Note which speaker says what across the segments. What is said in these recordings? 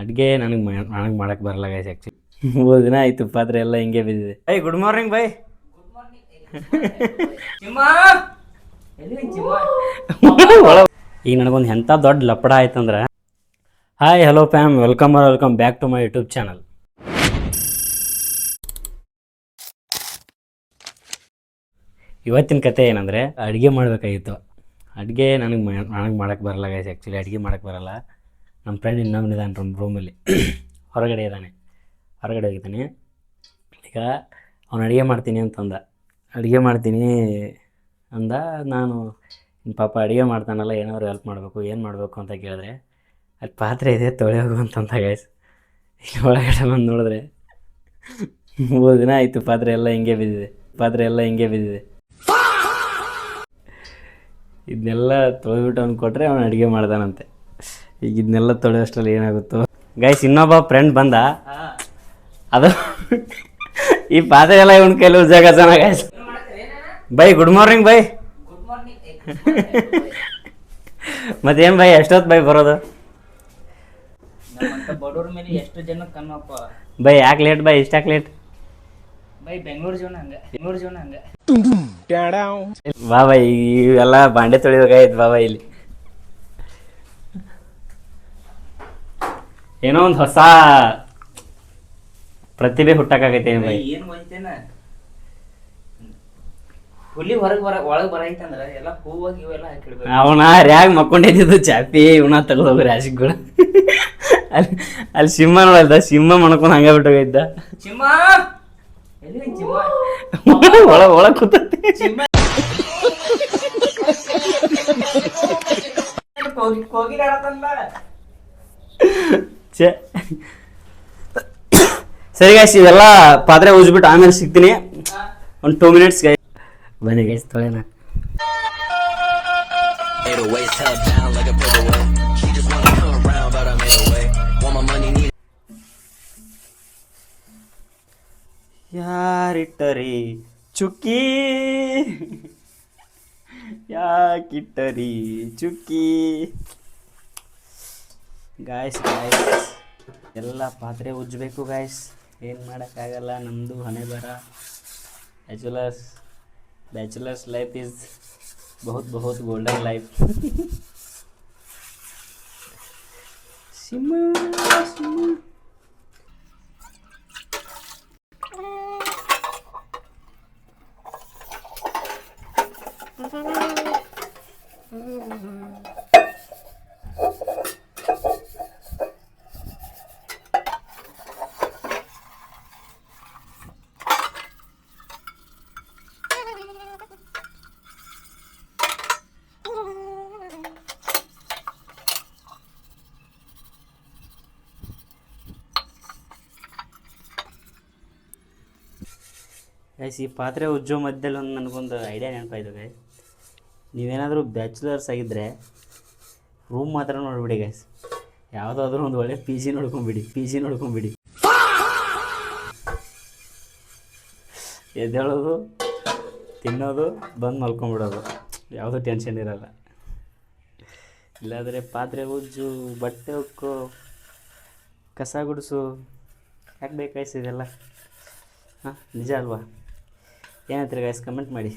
Speaker 1: ಅಡುಗೆ ನನಗೆ ಮಾಡಕ್ಕೆ ಬರಲ್ಲ ಗೈಸ್ ಆ್ಯಕ್ಚುಲಿ. 3 ದಿನ ಆಯಿತು ಪಾತ್ರೆ ಎಲ್ಲ ಹಿಂಗೆ ಬಿದ್ದಿದೆ. Bye good morning bye. ಈಗ ನನಗೊಂದು ಎಂಥ ದೊಡ್ಡ ಲಪಡ ಆಯ್ತಂದ್ರೆ, hi hello fam, welcome back to my YouTube channel. ಇವತ್ತಿನ ಕತೆ ಏನಂದರೆ, ಅಡುಗೆ ಮಾಡಬೇಕಾಗಿತ್ತು. ಅಡುಗೆ ನನಗೆ ಮಾಡಕ್ಕೆ ಬರಲ್ಲ ಗೈಸ್ ಆ್ಯಕ್ಚುಲಿ. ಅಡುಗೆ ಮಾಡಕ್ಕೆ ಬರಲ್ಲ. ನಮ್ಮ ಫ್ರೆಂಡ್ ಇನ್ನೊಬ್ಬನಿದ್ದಾನೆ ರೂಮಲ್ಲಿ, ಹೊರಗಡೆ ಹೋಗಿದ್ದಾನೆ. ಈಗ ಅವನು ಅಡುಗೆ ಮಾಡ್ತೀನಿ ಅಂತಂದ. ಅಡುಗೆ ಮಾಡ್ತೀನಿ ಅಂದ. ನಾನು ಪಾಪ ಅಡುಗೆ ಮಾಡ್ತಾನಲ್ಲ, ಏನಾದ್ರು ಹೆಲ್ಪ್ ಮಾಡಬೇಕು, ಏನು ಮಾಡಬೇಕು ಅಂತ ಕೇಳಿದ್ರೆ, ಅಲ್ಲಿ ಪಾತ್ರೆ ಇದೆ ತೊಳೆ ಹೋಗು ಅಂತಂತ ಗೈಸ್. ಇಲ್ಲಿ ಒಳಗಡೆ ಬಂದು ನೋಡಿದ್ರೆ 3 ದಿನ ಆಯಿತು ಪಾತ್ರೆ ಎಲ್ಲ ಹಿಂಗೆ ಬಿದ್ದಿದೆ. ಇದನ್ನೆಲ್ಲ ತೊಳೆದ್ಬಿಟ್ಟು ಅವ್ನು ಕೊಟ್ಟರೆ ಅವನು ಅಡುಗೆ ಮಾಡ್ದಾನಂತೆ. ಈಗ ಇದನ್ನೆಲ್ಲ ತೊಳೆಯೋಷ್ಟರಲ್ಲಿ ಏನಾಗುತ್ತೋ ಗೈಸ್. ಇನ್ನೊಬ್ಬ ಫ್ರೆಂಡ್ ಬಂದ, ಅದು ಈ ಪಾತ್ರೆ ಎಲ್ಲ ಇವನ ಕೈಲಿ ಉಜ್ಜಾಗತ್ತಾನ ಗೈಸ್. ಬೈ ಗುಡ್ ಮಾರ್ನಿಂಗ್ ಬೈ. ಮತ್ತೇನು ಬೈ, ಎಷ್ಟೊತ್ತು ಬೈ ಬರೋದು?
Speaker 2: ಬಡವ್ರ ಮೇಲೆ ಎಷ್ಟು ಜನ ಕಣ್ಣಪ್ಪ
Speaker 1: ಬೈ. ಯಾಕೆ ಲೇಟ್ ಬೈ, ಇಷ್ಟಾಕೆ ಲೇಟ್
Speaker 2: ಬೈ? ಬೆಂಗಳೂರು ಜೀವನ ಹಂಗ.
Speaker 1: ಬಾ ಬೈ, ಇವೆಲ್ಲ ಬಾಂಡೆ ತೊಳಿಬೇಕಾಯ್ತು. ಬಾ ಬೈ, ಇಲ್ಲಿ ಏನೋ ಒಂದು ಹೊಸ ಪ್ರತಿಭೆ ಹುಟ್ಟಕ್ಕಾಗೈತೆ ಬೈ.
Speaker 2: ಏನು ಹೋಯ್ತೇನ ಹುಲಿ ಒಳಗೆ ಬರೈತಂದ್ರ ಎಲ್ಲ ಹೂವಾಗಿ ಇವೆಲ್ಲ ಹಾಕಿಡ್ಬೇಕು.
Speaker 1: ಅವನ ರ್ಯಾಗ್ ಮಕ್ಕೊಂಡಿದ್ದು ಚಾಪಿ ಇವನ ತಗೊಂಡೋಗ ರಾಶಿಗಳು. ಅಲ್ಲಿ ಸಿಂಹ ನೋಡಲ್ದ, ಸಿಂಹ ಮಾಡ್ಕೊಂಡು ಹಂಗ ಬಿಟ್ಟೋಗಿದ್ದ.
Speaker 2: ಚಿಮ್ಮ ಎಲ್ಲಿ ಚಿಮ್ಮ
Speaker 1: ಒಳಗೆ ಕೂತೈತಿ. ಸರಿ ಗೈಸ್, ಇವೆಲ್ಲ ಪಾತ್ರೆ ಉಜ್ಬಿಟ್ಟು ಆಮೇಲೆ ಸಿಗ್ತೀನಿ. ಒಂದು 2 ಮಿನಿಟ್ಸ್ ಗೈಸ್. ಬನ್ನಿ ಗೈಸ್, ತೊಳೆನ. ಯಾರಿಟ್ಟರಿ ಚುಕ್ಕಿ, ಯಾಕಿಟ್ಟರಿ ಚುಕ್ಕಿ ಗಾಯ್ಸ್. ಎಲ್ಲ ಪಾತ್ರೆ ಉಜ್ಜಬೇಕು ಗಾಯ್ಸ್. ಏನು ಮಾಡೋಕ್ಕಾಗಲ್ಲ, ನಮ್ಮದು ಹಣೆ ಬರ. ಬ್ಯಾಚುಲರ್ಸ್ ಲೈಫ್ ಈಸ್ ಬಹುತ್ ಗೋಲ್ಡನ್ ಲೈಫ್. ಸಿಂಹ ಗೈಸ್, ಈ ಪಾತ್ರೆ ಉಜ್ಜೋ ಮಧ್ಯದಲ್ಲಿ ನನಗೊಂದು ಐಡಿಯಾ ನೆನಪಾಯ್ತು ಗೈಸ್. ನೀವೇನಾದರೂ ಬ್ಯಾಚುಲರ್ಸ್ ಆಗಿದ್ದರೆ ರೂಮ್ ಮಾತ್ರ ನೋಡಿಬಿಡಿ ಗೈಸ್. ಯಾವುದಾದ್ರೂ ಒಂದು ಒಳ್ಳೆ ಪಿ ಜಿ ನೋಡ್ಕೊಂಬಿಡಿ. ಎದ್ದೇಳೋದು, ತಿನ್ನೋದು, ಬಂದು ಮಲ್ಕೊಂಬಿಡೋದು, ಯಾವುದೂ ಟೆನ್ಷನ್ ಇರೋಲ್ಲ. ಇಲ್ಲಾಂದರೆ ಪಾತ್ರೆ ಉಜ್ಜು, ಬಟ್ಟೆ ಉಕ್ಕೋ, ಕಸ ಗುಡಿಸು, ಯಾಕೆ ಬೇಕಾಯ್ಸ್ ಇದೆಲ್ಲ? ಹಾಂ, ನಿಜ ಅಲ್ವಾ? ಏನಂತೀರಿ ಗೈಸ್, ಕಮೆಂಟ್ ಮಾಡಿ.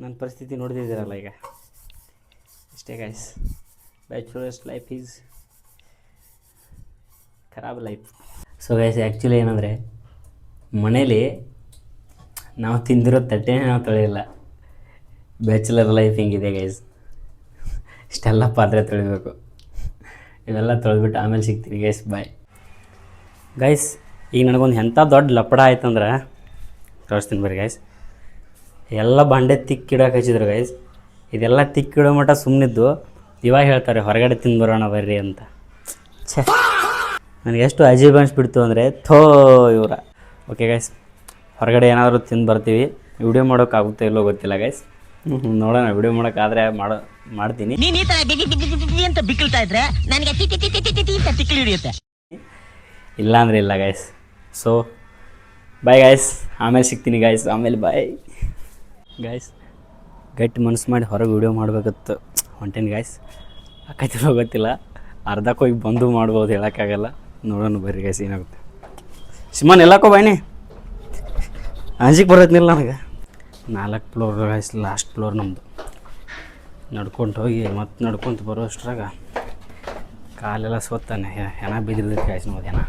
Speaker 1: ನನ್ನ ಪರಿಸ್ಥಿತಿ ನೋಡ್ತಿದ್ದೀರಲ್ಲ ಈಗ. ಅಷ್ಟೇ ಗೈಸ್, ಬ್ಯಾಚುಲರ್ಸ್ ಲೈಫ್ ಈಸ್ ಖರಾಬ್ ಲೈಫ್. ಸೊ ಗೈಸ್, ಆ್ಯಕ್ಚುಲಿ ಏನಂದರೆ, ಮನೇಲಿ ನಾವು ತಿಂದಿರೋ ತಟ್ಟೆನೇ ನಾವು ತೊಳೆಯಲ್ಲ. ಬ್ಯಾಚುಲರ್ ಲೈಫ್ ಹಿಂಗಿದೆ ಗೈಸ್. ಇಷ್ಟೆಲ್ಲ ಪಾತ್ರೆ ತೊಳಿಬೇಕು. ಇವೆಲ್ಲ ತೊಳೆದ್ಬಿಟ್ಟು ಆಮೇಲೆ ಸಿಗ್ತೀನಿ ಗೈಸ್. Bye guys. ಈಗ ನನಗೊಂದು ಎಂಥ ದೊಡ್ಡ ಲಪಡ ಆಯ್ತಂದ್ರೆ ತೋರಿಸ್ತೀನಿ ಬರ್ರಿ ಗೈಸ್. ಎಲ್ಲ ಬಾಂಡೆ ತಿಕ್ಕಿಡೋಕೆ ಹಚ್ಚಿದ್ರು ಗೈಸ್. ಇದೆಲ್ಲ ತಿಕ್ಕಿಡೋ ಮಟ್ಟ ಸುಮ್ಮನಿದ್ದು ಇವಾಗ ಹೇಳ್ತಾರೆ ಹೊರಗಡೆ ತಿಂದು ಬರೋಣ ಬರ್ರಿ ಅಂತ. ಛೇ, ನನಗೆ ಎಷ್ಟು ಅಜೀಬ್ ಅನಿಸ್ಬಿಡ್ತು ಅಂದರೆ, ಇವರ. ಓಕೆ ಗೈಸ್, ಹೊರಗಡೆ ಏನಾದರೂ ತಿಂದು ಬರ್ತೀವಿ. ವಿಡಿಯೋ ಮಾಡೋಕ್ಕಾಗುತ್ತೆ ಇಲ್ಲೋ ಗೊತ್ತಿಲ್ಲ ಗೈಸ್. ನೋಡೋಣ, ವಿಡಿಯೋ ಮಾಡೋಕ್ಕಾದರೆ ಮಾಡ್ತೀನಿ. ಇಲ್ಲ ಅಂದರೆ ಇಲ್ಲ ಗೈಸ್. ಸೊ ಬಾಯ್ ಗೈಸ್, ಆಮೇಲೆ ಸಿಗ್ತೀನಿ ಗೈಸ್. ಆಮೇಲೆ ಬಾಯ್ ಗೈಸ್. ಗಟ್ಟಿ ಮನಸ್ಸು ಮಾಡಿ ಹೊರಗೆ ವಿಡಿಯೋ ಮಾಡಬೇಕತ್ತು ಹೊಂಟೇನಿ ಗೈಸ್. ಆಕೈತಿರೋ ಗೊತ್ತಿಲ್ಲ. ಅರ್ಧಕ್ಕೆ ಹೋಗಿ ಬಂದು ಮಾಡ್ಬೋದು, ಹೇಳೋಕ್ಕಾಗಲ್ಲ. ನೋಡೋಣ ಬರ್ರಿ ಗೈಸ್ ಏನಾಗುತ್ತೆ. ಸಿಮನ್ ಎಲ್ಲಕ್ಕೋ ಬಾಯ್ನಿ ಅಂಜಿಗೆ ಬರೋದ್ನಿಲ್ಲ ನನಗೆ. 4 ಫ್ಲೋರ್ ಗೈಸ್, ಲಾಸ್ಟ್ ಫ್ಲೋರ್ ನಮ್ಮದು. ನಡ್ಕೊಂಡು ಹೋಗಿ ಮತ್ತೆ ನಡ್ಕೊತ ಬರೋ ಅಷ್ಟ್ರಾಗ ಕಾಲೆಲ್ಲ ಸ್ವತ್ತಾನೆ ಹೆಣ ಬಿದ್ದಿರ್ತೈತೆ ಗೈಸ್. ನೋಡಿ ಹೆಣ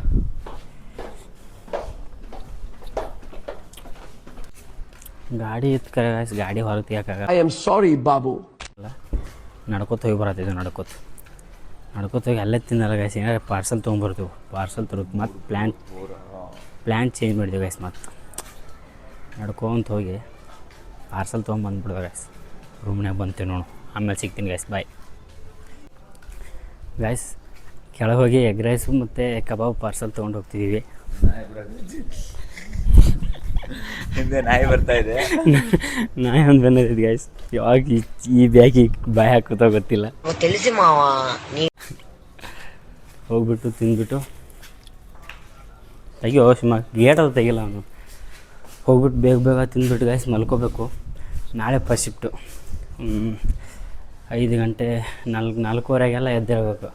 Speaker 1: ಗಾಡಿ ಇತ್ತು ಕರೆ ಗೈಸ್, ಗಾಡಿ ಹೊರಗೆ ತೆಗಿಯೋಕ್ಕಾಗಲ್ಲ.
Speaker 3: I am sorry, Babu.
Speaker 1: ನಡ್ಕೊತ ಹೋಗಿ ಬರತ್ತಿದ್ವಿ, ನಡ್ಕೊತ ಹೋಗಿ ಅಲ್ಲೇ ತಿನ್ನಲ್ಲ ಗೈಸ್. ಏನಾರ ಪಾರ್ಸಲ್ ತೊಗೊಂಬರ್ತೀವಿ, ಪಾರ್ಸಲ್ ತರೋದು ಮತ್ತೆ ಪ್ಲ್ಯಾನ್ ಚೇಂಜ್ ಮಾಡಿದ್ವಿ ಗೈಸ್. ಮತ್ತೆ ನಡ್ಕೊಂತ ಹೋಗಿ ಪಾರ್ಸಲ್ ತೊಗೊಂಬಂದ್ಬಿಡ್ದೆ ಗೈಸ್. ರೂಮ್ನಾಗ ಬಂತೀವಿ ನೋಡು, ಆಮೇಲೆ ಸಿಗ್ತೀನಿ ಗೈಸ್, ಬಾಯ್ ಗೈಸ್. ಕೆಳಗೆ ಹೋಗಿ ಎಗ್ ರೈಸು ಮತ್ತು ಕಬಾಬ್ ಪಾರ್ಸಲ್ ತೊಗೊಂಡು ಹೋಗ್ತಿದ್ದೀವಿ.
Speaker 4: ಹಿಂದೆ ನಾಯಿ ಬರ್ತಾ ಇದೆ.
Speaker 1: ನಾಯಿ ಒಂದು ಬಂದಿದ್ದು ಗೈಸ್. ಯಾವಾಗ ಈ ಬ್ಯಾಗಿಗೆ ಬಾಯಿ ಹಾಕುತ್ತಾ ಗೊತ್ತಿಲ್ಲ.
Speaker 5: ತಿಳಿಸಿ ಮಾವ
Speaker 1: ಹೋಗ್ಬಿಟ್ಟು ತಿಂದ್ಬಿಟ್ಟು ತೆಗಿಯೋ ಸುಮ್ಮ ಗೇಟ್ ಅದು ತೆಗಿಲ್ಲ ಅವನು. ಹೋಗ್ಬಿಟ್ಟು ಬೇಗ ತಿಂದ್ಬಿಟ್ಟು ಗೈಸ್ ಮಲ್ಕೋಬೇಕು. ನಾಳೆ ಫಸ್ಟ್ ಶಿಫ್ಟು. 5 ಗಂಟೆ 4:45 ಎದ್ದೇಳಬೇಕು.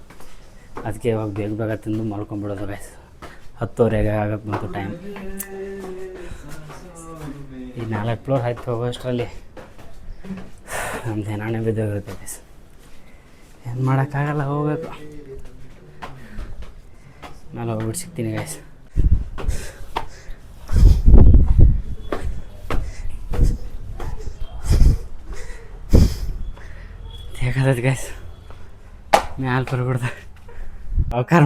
Speaker 1: ಅದಕ್ಕೆ ಇವಾಗ ಬೇಗ ತಿಂದು ಮಲ್ಕೊಂಬಿಡೋದು ಗೈಸ್. 10:30 ಆಗಕ್ಕೆ ಬಂತು ಟೈಮ್. ಈ 4 ಫ್ಲೋರ್ ಆಯ್ತು ಹೋಗೋಷ್ಟರಲ್ಲಿ ನಮ್ದು ಹೆಣಾಣೆ ಬಿದ್ದೋಗಿರುತ್ತೆ ಗೈಸ್. ಏನು ಮಾಡೋಕ್ಕಾಗಲ್ಲ, ಹೋಗ್ಬೇಕು. ನಾನು ಹೋಗ್ಬಿಟ್ಟು ಸಿಗ್ತೀನಿ ಗೈಸ್. ಹೇಗಾದದು ಗೈಸ್, ಮ್ಯಾಲೆ ಬರ್ಬಿಡ್ದ. ಸಾವುಕಾರ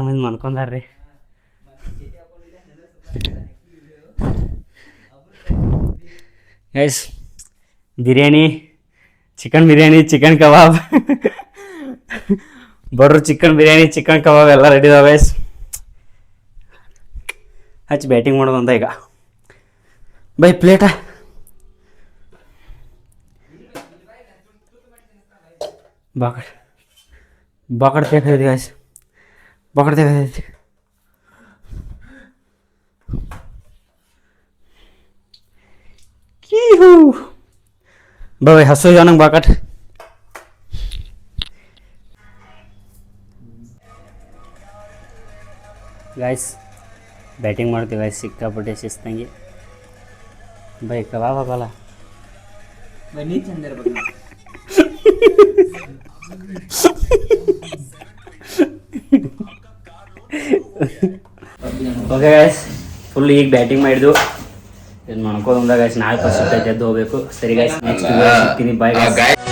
Speaker 1: ಮಂದಿ ಮನ್ಕೊಂಡಾರ್ರಿ. Guys biryani, chicken biryani, chicken kebab ಬರ್ರು. ಚಿಕನ್ ಬಿರಿಯಾನಿ, ಚಿಕನ್ ಕಬಾಬ್ ಎಲ್ಲ ರೆಡಿ ಇದಾವೆ ಗೈಸ್. ಹಚ್ಚಿ ಬ್ಯಾಟಿಂಗ್ ಮಾಡೋದು ಅಂತ ಈಗ. ಬೈ ಪ್ಲೇಟ ಬಾಕಡ್ ತೆಗೆದೈತಿ ಗೈಸ್, ಬಾಕಡ್ ತೆಗೆದೈತಿ. ಬೈ ಹಸು ನಂಗೆ ಬಾಕಟ್. ಗೈಸ್ ಬ್ಯಾಟಿಂಗ್ ಮಾಡ್ತೀವಿ ಗೈಸ್, ಸಿಕ್ಕಾಪಟ್ಟೆ ಶಿಸ್ತಂಗೆ. ಬೈ ಕಬಾಬ್ ಹಾಕಲ್ಲ
Speaker 2: ಬನ್ನಿ ಚಂದ ಇರ್ಬೇಕು.
Speaker 1: ಓಕೆ ಗೈಸ್, ಫುಲ್ ಈಗ ಬ್ಯಾಟಿಂಗ್ ಮಾಡಿದ್ವು. ಇದು ಮಾಡ್ಕೋದು ಗೈಸ್. ನಾಳೆ ಫಸ್ಟ್ ಎದ್ದು ಹೋಗ್ಬೇಕು. ಸರಿ ಗೈಸ್, ನೆಕ್ಸ್ಟ್ ಸಿಗ್ತೀನಿ. Bye guys.